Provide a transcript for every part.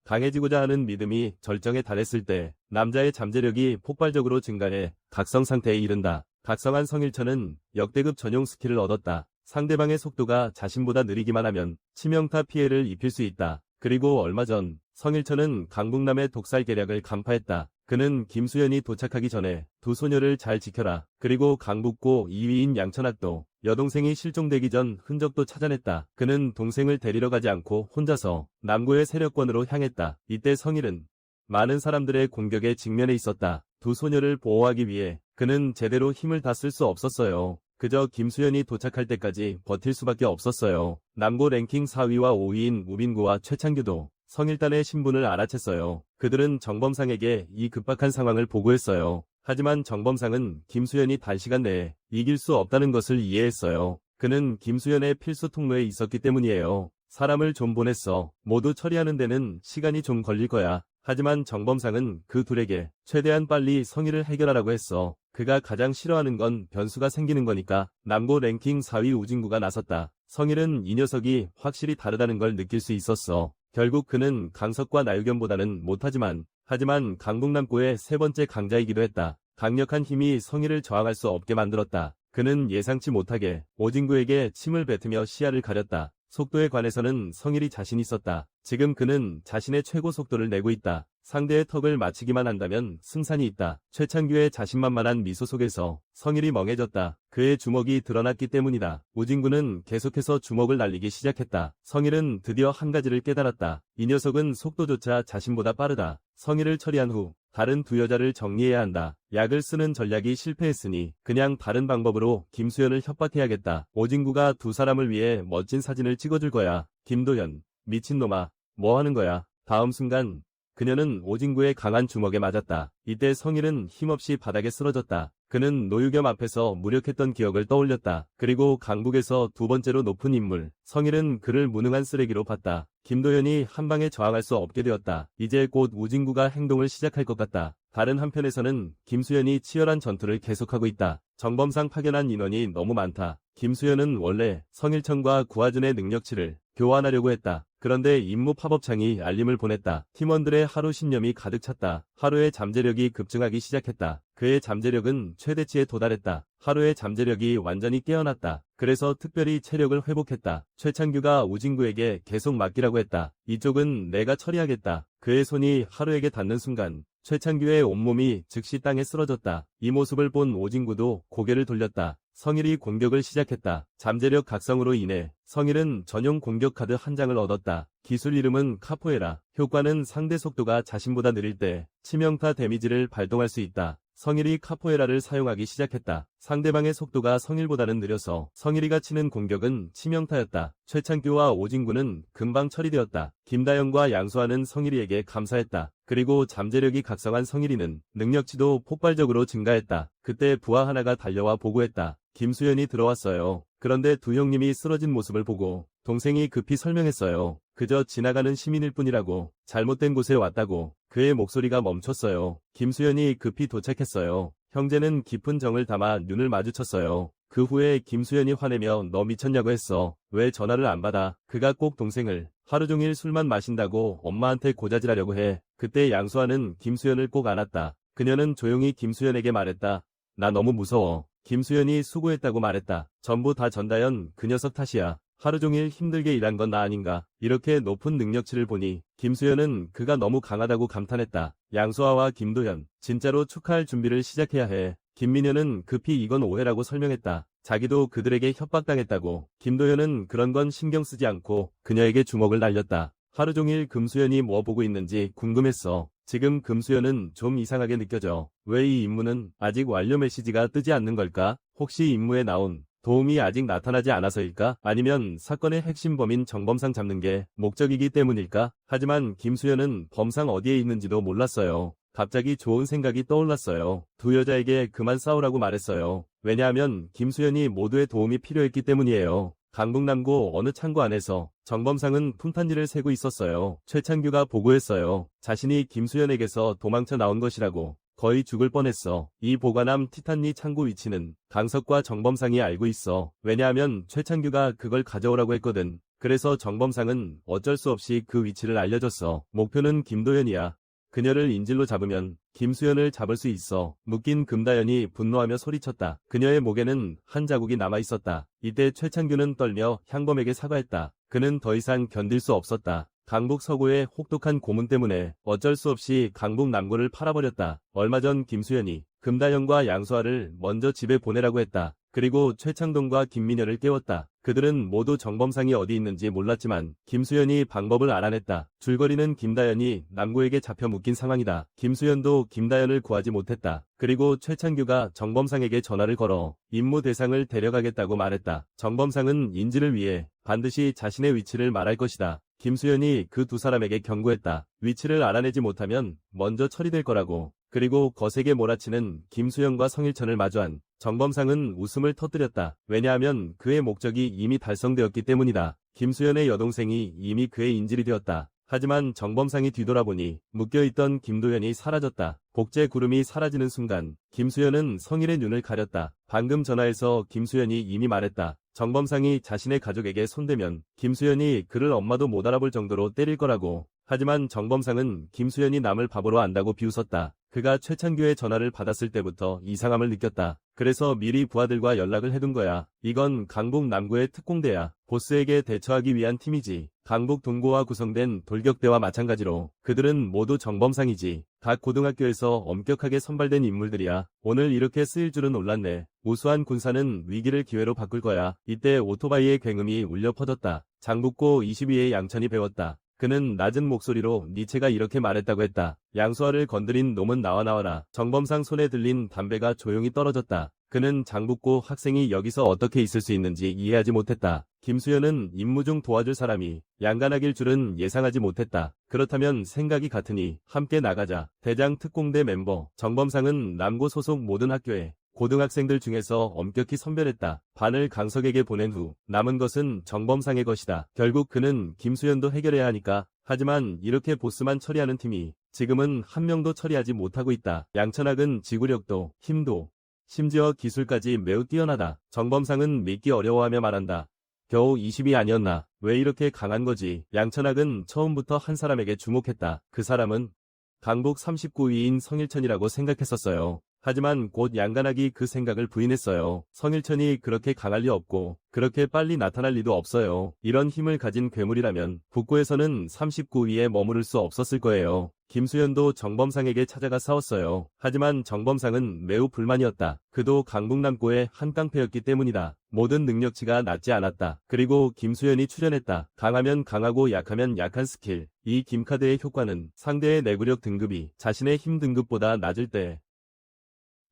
강해지고자 하는 믿음이 절정에 달했을 때 남자의 잠재력이 폭발적으로 증가해 각성 상태에 이른다. 각성한 성일천은 역대급 전용 스킬을 얻었다. 상대방의 속도가 자신보다 느리기만 하면 치명타 피해를 입힐 수 있다. 그리고 얼마 전 성일천은 강북남의 독살 계략을 간파했다. 그는 김수현이 도착하기 전에 두 소녀를 잘 지켜라. 그리고 강북고 2위인 양천학도 여동생이 실종되기 전 흔적도 찾아냈다. 그는 동생을 데리러 가지 않고 혼자서 남구의 세력권으로 향했다. 이때 성일은 많은 사람들의 공격에 직면해 있었다. 두 소녀를 보호하기 위해 그는 제대로 힘을 다 쓸 수 없었어요. 그저 김수현이 도착할 때까지 버틸 수밖에 없었어요. 남고 랭킹 4위와 5위인 우빈구와 최창규도 성일단의 신분을 알아챘어요. 그들은 정범상에게 이 급박한 상황을 보고했어요. 하지만 정범상은 김수현이 단시간 내에 이길 수 없다는 것을 이해했어요. 그는 김수현의 필수 통로에 있었기 때문이에요. 사람을 좀 보냈어. 모두 처리하는 데는 시간이 좀 걸릴 거야. 하지만 정범상은 그 둘에게 최대한 빨리 성일을 해결하라고 했어. 그가 가장 싫어하는 건 변수가 생기는 거니까. 남고 랭킹 4위 우진구가 나섰다. 성일은 이 녀석이 확실히 다르다는 걸 느낄 수 있었어. 결국 그는 강석과 나유견보다는 못하지만 강북남고의 세 번째 강자이기도 했다. 강력한 힘이 성일을 저항할 수 없게 만들었다. 그는 예상치 못하게 오진구에게 침을 뱉으며 시야를 가렸다. 속도에 관해서는 성일이 자신 있었다. 지금 그는 자신의 최고 속도를 내고 있다. 상대의 턱을 맞히기만 한다면 승산이 있다. 최창규의 자신만만한 미소 속에서 성일이 멍해졌다. 그의 주먹이 드러났기 때문이다. 우진구는 계속해서 주먹을 날리기 시작했다. 성일은 드디어 한 가지를 깨달았다. 이 녀석은 속도조차 자신보다 빠르다. 성일을 처리한 후 다른 두 여자를 정리해야 한다. 약을 쓰는 전략이 실패했으니 그냥 다른 방법으로 김수현을 협박해야겠다. 오진구가 두 사람을 위해 멋진 사진을 찍어줄 거야. 김도현, 미친놈아, 뭐 하는 거야? 다음 순간 그녀는 오진구의 강한 주먹에 맞았다. 이때 성일은 힘없이 바닥에 쓰러졌다. 그는 노유겸 앞에서 무력했던 기억을 떠올렸다. 그리고 강북에서 두 번째로 높은 인물 성일은 그를 무능한 쓰레기로 봤다. 김도현이 한 방에 저항할 수 없게 되었다. 이제 곧 우진구가 행동을 시작할 것 같다. 다른 한편에서는 김수현이 치열한 전투를 계속하고 있다. 정범상 파견한 인원이 너무 많다. 김수현은 원래 성일천과 구하준의 능력치를 교환하려고 했다. 그런데 임무 팝업창이 알림을 보냈다. 팀원들의 하루 신념이 가득 찼다. 하루의 잠재력이 급증하기 시작했다. 그의 잠재력은 최대치에 도달했다. 하루의 잠재력이 완전히 깨어났다. 그래서 특별히 체력을 회복했다. 최창규가 우진구에게 계속 맡기라고 했다. 이쪽은 내가 처리하겠다. 그의 손이 하루에게 닿는 순간 최창규의 온몸이 즉시 땅에 쓰러졌다. 이 모습을 본 오진구도 고개를 돌렸다. 성일이 공격을 시작했다. 잠재력 각성으로 인해 성일은 전용 공격 카드 한 장을 얻었다. 기술 이름은 카포에라. 효과는 상대 속도가 자신보다 느릴 때 치명타 데미지를 발동할 수 있다. 성일이 카포에라를 사용하기 시작했다. 상대방의 속도가 성일보다는 느려서 성일이가 치는 공격은 치명타였다. 최창규와 오진구는 금방 처리되었다. 김다영과 양수아는 성일이에게 감사했다. 그리고 잠재력이 각성한 성일이는 능력치도 폭발적으로 증가했다. 그때 부하 하나가 달려와 보고했다. 김수현이 들어왔어요. 그런데 두 형님이 쓰러진 모습을 보고 동생이 급히 설명했어요. 그저 지나가는 시민일 뿐이라고. 잘못된 곳에 왔다고. 그의 목소리가 멈췄어요. 김수현이 급히 도착했어요. 형제는 깊은 정을 담아 눈을 마주쳤어요. 그 후에 김수현이 화내며 너 미쳤냐고 했어. 왜 전화를 안 받아? 그가 꼭 동생을 하루 종일 술만 마신다고 엄마한테 고자질하려고 해. 그때 양수아는 김수현을 꼭 안았다. 그녀는 조용히 김수현에게 말했다. 나 너무 무서워. 김수현이 수고했다고 말했다. 전부 다 전다연 그 녀석 탓이야. 하루 종일 힘들게 일한 건 나 아닌가. 이렇게 높은 능력치를 보니 김수현은 그가 너무 강하다고 감탄했다. 양수아와 김도현, 진짜로 축하할 준비를 시작해야 해. 김민현은 급히 이건 오해라고 설명했다. 자기도 그들에게 협박당했다고. 김도현은 그런 건 신경 쓰지 않고 그녀에게 주먹을 날렸다. 하루 종일 금수현이 뭐 보고 있는지 궁금했어. 지금 금수현은 좀 이상하게 느껴져. 왜 이 임무는 아직 완료 메시지가 뜨지 않는 걸까? 혹시 임무에 나온 도움이 아직 나타나지 않아서일까? 아니면 사건의 핵심 범인 정범상 잡는 게 목적이기 때문일까? 하지만 김수현은 범상 어디에 있는지도 몰랐어요. 갑자기 좋은 생각이 떠올랐어요. 두 여자에게 그만 싸우라고 말했어요. 왜냐하면 김수현이 모두의 도움이 필요했기 때문이에요. 강북남고 어느 창고 안에서 정범상은 풍탄지를 세고 있었어요. 최창규가 보고했어요. 자신이 김수현에게서 도망쳐 나온 것이라고. 거의 죽을 뻔했어. 이 보관함 티탄니 창고 위치는 강석과 정범상이 알고 있어. 왜냐하면 최창규가 그걸 가져오라고 했거든. 그래서 정범상은 어쩔 수 없이 그 위치를 알려줬어. 목표는 김도연이야. 그녀를 인질로 잡으면 김수현을 잡을 수 있어. 묶인 금다연이 분노하며 소리쳤다. 그녀의 목에는 한 자국이 남아있었다. 이때 최창규는 떨며 향범에게 사과했다. 그는 더 이상 견딜 수 없었다. 강북 서구의 혹독한 고문 때문에 어쩔 수 없이 강북 남구를 팔아버렸다. 얼마 전 김수현이 금다연과 양수아를 먼저 집에 보내라고 했다. 그리고 최창동과 김민여를 깨웠다. 그들은 모두 정범상이 어디 있는지 몰랐지만 김수현이 방법을 알아냈다. 줄거리는 김다연이 남구에게 잡혀 묶인 상황이다. 김수현도 김다연을 구하지 못했다. 그리고 최창규가 정범상에게 전화를 걸어 임무 대상을 데려가겠다고 말했다. 정범상은 인질을 위해 반드시 자신의 위치를 말할 것이다. 김수현이 그 두 사람에게 경고했다. 위치를 알아내지 못하면 먼저 처리될 거라고. 그리고 거세게 몰아치는 김수현과 성일천을 마주한 정범상은 웃음을 터뜨렸다. 왜냐하면 그의 목적이 이미 달성되었기 때문이다. 김수현의 여동생이 이미 그의 인질이 되었다. 하지만 정범상이 뒤돌아보니 묶여있던 김도연이 사라졌다. 복제 구름이 사라지는 순간 김수현은 성일의 눈을 가렸다. 방금 전화해서 김수현이 이미 말했다. 정범상이 자신의 가족에게 손대면 김수현이 그를 엄마도 못 알아볼 정도로 때릴 거라고. 하지만 정범상은 김수현이 남을 바보로 안다고 비웃었다. 그가 최창규의 전화를 받았을 때부터 이상함을 느꼈다. 그래서 미리 부하들과 연락을 해둔 거야. 이건 강북 남구의 특공대야. 보스에게 대처하기 위한 팀이지. 강북 동고와 구성된 돌격대와 마찬가지로 그들은 모두 정범상이지. 각 고등학교에서 엄격하게 선발된 인물들이야. 오늘 이렇게 쓰일 줄은 몰랐네. 우수한 군사는 위기를 기회로 바꿀 거야. 이때 오토바이의 굉음이 울려 퍼졌다. 장북고 22의 양천이 배웠다. 그는 낮은 목소리로 니체가 이렇게 말했다고 했다. 양수아를 건드린 놈은 나와라. 정범상 손에 들린 담배가 조용히 떨어졌다. 그는 장북고 학생이 여기서 어떻게 있을 수 있는지 이해하지 못했다. 김수현은 임무 중 도와줄 사람이 양간학일 줄은 예상하지 못했다. 그렇다면 생각이 같으니 함께 나가자. 대장 특공대 멤버 정범상은 남고 소속 모든 학교에 고등학생들 중에서 엄격히 선별했다. 반을 강석에게 보낸 후 남은 것은 정범상의 것이다. 결국 그는 김수현도 해결해야 하니까. 하지만 이렇게 보스만 처리하는 팀이 지금은 한 명도 처리하지 못하고 있다. 양천학은 지구력도 힘도 심지어 기술까지 매우 뛰어나다. 정범상은 믿기 어려워하며 말한다. 겨우 20이 아니었나? 왜 이렇게 강한 거지? 양천학은 처음부터 한 사람에게 주목했다. 그 사람은 강북 39위인 성일천이라고 생각했었어요. 하지만 곧 양간학이 그 생각을 부인했어요. 성일천이 그렇게 강할 리 없고 그렇게 빨리 나타날 리도 없어요. 이런 힘을 가진 괴물이라면 북구에서는 39위에 머무를 수 없었을 거예요. 김수현도 정범상에게 찾아가 싸웠어요. 하지만 정범상은 매우 불만이었다. 그도 강북 남고의 한 깡패였기 때문이다. 모든 능력치가 낮지 않았다. 그리고 김수현이 출연했다. 강하면 강하고 약하면 약한 스킬. 이 김카드의 효과는 상대의 내구력 등급이 자신의 힘 등급보다 낮을 때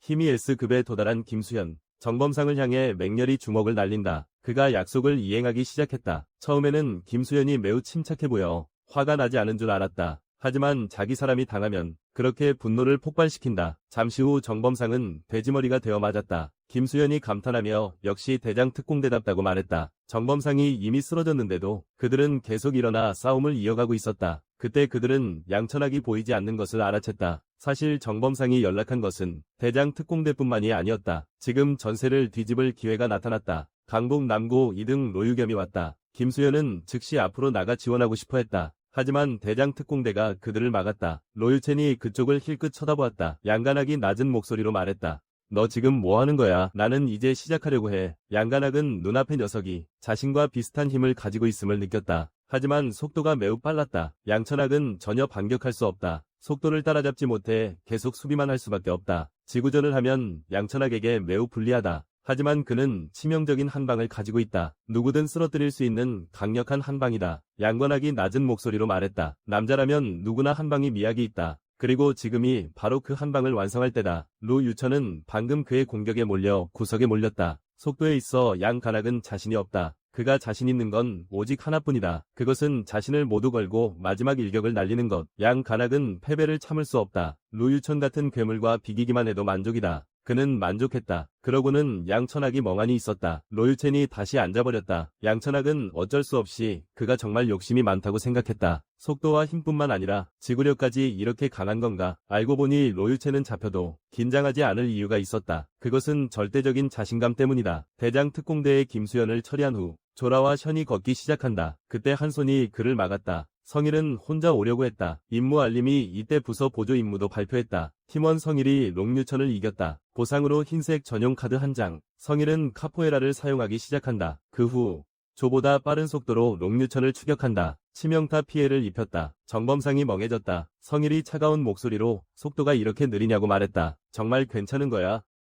힘이 S급에 도달한 김수현, 정범상을 향해 맹렬히 주먹을 날린다. 그가 약속을 이행하기 시작했다. 처음에는 김수현이 매우 침착해 보여 화가 나지 않은 줄 알았다. 하지만 자기 사람이 당하면 그렇게 분노를 폭발시킨다. 잠시 후 정범상은 돼지머리가 되어 맞았다. 김수현이 감탄하며 역시 대장 특공대답다고 말했다. 정범상이 이미 쓰러졌는데도 그들은 계속 일어나 싸움을 이어가고 있었다. 그때 그들은 양천학이 보이지 않는 것을 알아챘다. 사실 정범상이 연락한 것은 대장 특공대뿐만이 아니었다. 지금 전세를 뒤집을 기회가 나타났다. 강북 남고 2등 로유겸이 왔다. 김수현은 즉시 앞으로 나가 지원하고 싶어 했다. 하지만 대장 특공대가 그들을 막았다. 로유첸이 그쪽을 힐끗 쳐다보았다. 양간학이 낮은 목소리로 말했다. 너 지금 뭐 하는 거야? 나는 이제 시작하려고 해. 양간학은 눈앞의 녀석이 자신과 비슷한 힘을 가지고 있음을 느꼈다. 하지만 속도가 매우 빨랐다. 양천학은 전혀 반격할 수 없다. 속도를 따라잡지 못해 계속 수비만 할 수밖에 없다. 지구전을 하면 양천학에게 매우 불리하다. 하지만 그는 치명적인 한방을 가지고 있다. 누구든 쓰러뜨릴 수 있는 강력한 한방이다. 양관학이 낮은 목소리로 말했다. 남자라면 누구나 한방이 미학이 있다. 그리고 지금이 바로 그 한방을 완성할 때다. 로유천은 방금 그의 공격에 몰려 구석에 몰렸다. 속도에 있어 양간학은 자신이 없다. 그가 자신 있는 건 오직 하나뿐이다. 그것은 자신을 모두 걸고 마지막 일격을 날리는 것. 양간학은 패배를 참을 수 없다. 로유천 같은 괴물과 비기기만 해도 만족이다. 그는 만족했다. 그러고는 양천학이 멍하니 있었다. 로유첸이 다시 앉아버렸다. 양천학은 어쩔 수 없이 그가 정말 욕심이 많다고 생각했다. 속도와 힘뿐만 아니라 지구력까지 이렇게 강한 건가? 알고 보니 로유첸은 잡혀도 긴장하지 않을 이유가 있었다. 그것은 절대적인 자신감 때문이다. 대장 특공대의 김수현을 처리한 후 조라와 션이 걷기 시작한다. 그때 한 손이 그를 막았다. 성일은 혼자 오려고 했다. 임무 알림이 이때 부서 보조 임무도 발표했다. 팀원 성일이 록류천을 이겼다. 보상으로 흰색 전용 카드 한 장. 성일은 카포에라를 사용하기 시작한다. 그 후 조보다 빠른 속도로 록류천을 추격한다. 치명타 피해를 입혔다. 정범상이 멍해졌다. 성일이 차가운 목소리로 속도가 이렇게 느리냐고 말했다. 정말 괜찮은 거야?